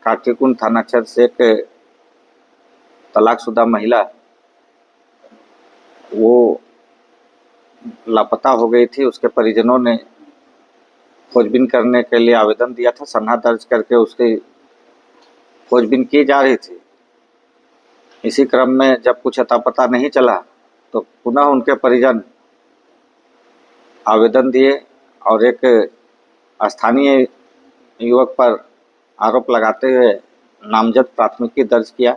काटीकुंड थाना क्षेत्र से एक तलाकशुदा महिला वो लापता हो गई थी। उसके परिजनों ने खोजबीन करने के लिए आवेदन दिया था। सनहा दर्ज करके उसकी खोजबीन की जा रही थी। इसी क्रम में जब कुछ अता पता नहीं चला तो पुनः उनके परिजन आवेदन दिए और एक स्थानीय युवक पर आरोप लगाते हुए नामजद प्राथमिकी दर्ज किया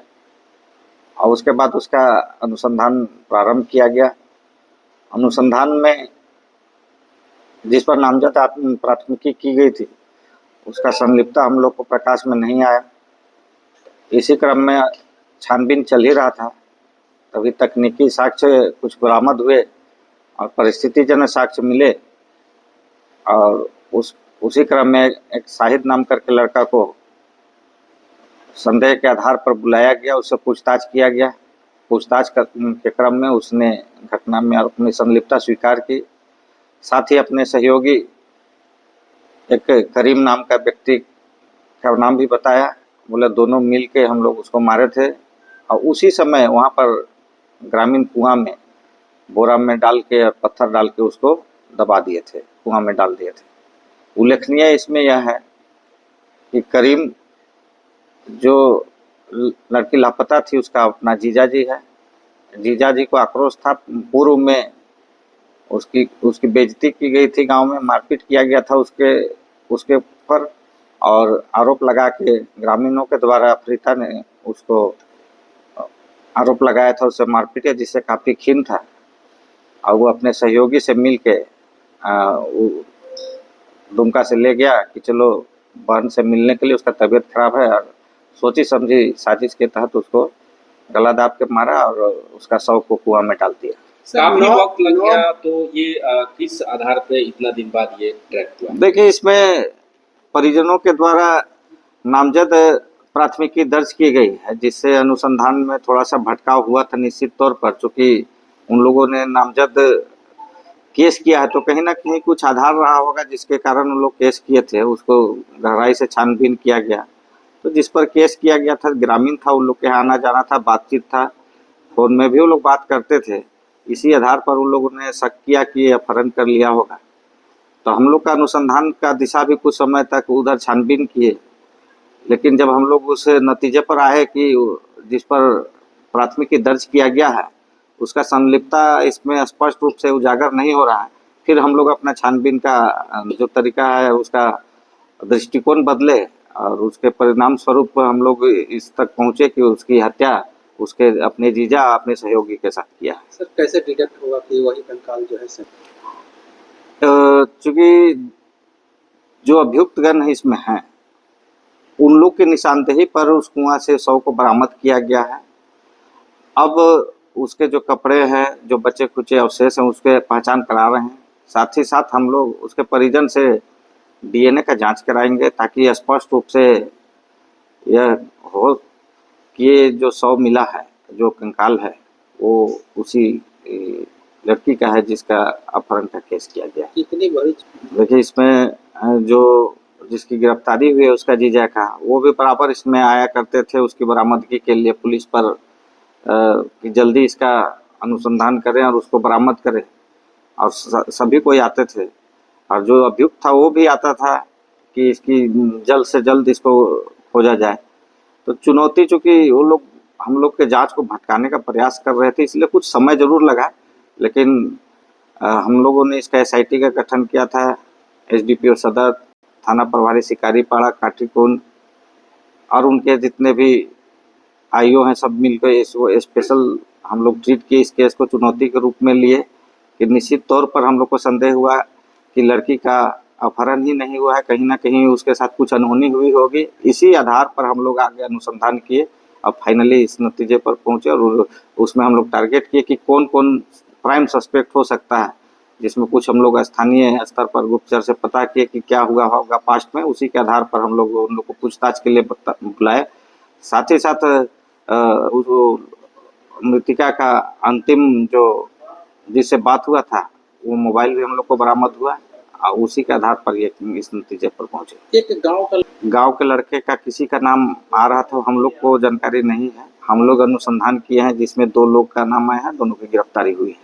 और उसके बाद उसका अनुसंधान प्रारंभ किया गया। अनुसंधान में जिस पर नामजद प्राथमिकी की गई थी उसका संलिप्तता हम लोग को प्रकाश में नहीं आया। इसी क्रम में छानबीन चल ही रहा था, तभी तकनीकी साक्ष्य कुछ बरामद हुए और परिस्थितिजन्य साक्ष्य मिले और उसी क्रम में एक शाहिद नाम करके लड़का को संदेह के आधार पर बुलाया गया। उससे पूछताछ किया गया। पूछताछ के क्रम में उसने घटना में अपनी संलिप्तता स्वीकार की। साथ ही अपने सहयोगी एक करीम नाम का व्यक्ति का नाम भी बताया। बोले दोनों मिल के हम लोग उसको मारे थे और उसी समय वहाँ पर ग्रामीण कुआं में बोरा में डाल के और पत्थर डाल के उसको दबा दिए थे, कुआं में डाल दिए थे। उल्लेखनीय इसमें यह है कि करीम जो लड़की लापता थी उसका अपना जीजाजी है। जीजाजी को आक्रोश था। पूर्व में उसकी बेइज्जती की गई थी, गांव में मारपीट किया गया था उसके ऊपर और आरोप लगा के ग्रामीणों के द्वारा अफ्रीता ने उसको आरोप लगाया था, उससे मारपीट है, जिससे काफ़ी खीन था और वो अपने सहयोगी से मिल के दुमका से ले गया कि चलो बहन से मिलने के लिए। उसका तबीयत खराब है और सोची समझी साजिश के तहत उसको गला दाब के मारा और उसका शव को कुआं में डाल दिया। काफी वक्त लग गया, तो ये किस आधार पे इतना दिन बाद ये ट्रैक हुआ? देखिए, इसमें परिजनों के द्वारा नामजद प्राथमिकी दर्ज की गई है, जिससे अनुसंधान में थोड़ा सा भटकाव हुआ था निश्चित तौर पर। चूँकि उन लोगों ने नामजद केस किया है तो कहीं ना कहीं कुछ आधार रहा होगा जिसके कारण उन लोग केस किए थे। उसको गहराई से छानबीन किया गया। तो जिस पर केस किया गया था ग्रामीण था, उन लोग के यहाँ आना जाना था, बातचीत था, फोन में भी वो लोग बात करते थे। इसी आधार पर उन लोगों ने शक किया कि अपहरण कर लिया होगा। तो हम लोग का अनुसंधान का दिशा भी कुछ समय तक उधर छानबीन किए, लेकिन जब हम लोग उस नतीजे पर आए कि जिस पर प्राथमिकी दर्ज किया गया है उसका संलिप्तता इसमें स्पष्ट रूप से उजागर नहीं हो रहा है, फिर हम लोग अपना छानबीन का जो तरीका है उसका दृष्टिकोण बदले और उसके परिणाम स्वरूप हम लोग इस तक पहुँचे कि उसकी हत्या उसके अपने जीजा अपने सहयोगी के साथ किया। सर, कैसे डिटेक्ट होगा कि वही कंकाल जो है सर? चूँकि जो अभियुक्तगण इसमें हैं उन लोग की निशानदेही पर उस कुआं से शव को बरामद किया गया है। अब उसके जो कपड़े हैं, जो बचे खुचे अवशेष हैं, उसके पहचान करा रहे हैं। साथ ही साथ हम लोग उसके परिजन से डीएनए का जांच कराएंगे ताकि स्पष्ट रूप से यह हो कि ये जो शव मिला है, जो कंकाल है, वो उसी लड़की का है जिसका अपहरण का केस किया गया। कितनी बड़ी? देखिए, इसमें जो जिसकी गिरफ्तारी हुई है उसका जीजा का, वो भी बराबर इसमें आया करते थे उसकी बरामदगी के लिए पुलिस पर कि जल्दी इसका अनुसंधान करें और उसको बरामद करें, और सभी कोई आते थे। और जो अभियुक्त था वो भी आता था कि इसकी जल्द से जल्द इसको खोजा जाए। तो चुनौती, चूँकि वो लोग हम लोग के जांच को भटकाने का प्रयास कर रहे थे, इसलिए कुछ समय जरूर लगा, लेकिन हम लोगों ने इसका एसआईटी का गठन किया था। एसडीपीओ सदर, थाना प्रभारी शिकारीपाड़ा, काटीकुंड और उनके जितने भी आईओ हैं सब मिलकर इसको स्पेशल हम लोग ट्रीट किए। इस केस को चुनौती के रूप में लिए कि निश्चित तौर पर हम लोग को संदेह हुआ कि लड़की का अपहरण ही नहीं हुआ है, कहीं ना कहीं उसके साथ कुछ अनहोनी हुई होगी। इसी आधार पर हम लोग आगे अनुसंधान किए और फाइनली इस नतीजे पर पहुंचे और उसमें हम लोग टारगेट किए कि कौन कौन प्राइम सस्पेक्ट हो सकता है, जिसमें कुछ हम लोग स्थानीय स्तर पर गुप्तचर से पता किए कि क्या हुआ होगा पास्ट में। उसी के आधार पर हम लोग उन लोग को पूछताछ के लिए बुलाए। साथ ही साथ उस मृतिका का अंतिम जो जिससे बात हुआ था वो मोबाइल भी हम लोग को बरामद हुआ उसी के आधार पर ये इस नतीजे पर पहुंचे। एक गांव के लड़के का किसी का नाम आ रहा था, हम लोग को जानकारी नहीं है। हम लोग अनुसंधान किए हैं जिसमें 2 लोग का नाम आया है, दोनों की गिरफ्तारी हुई है।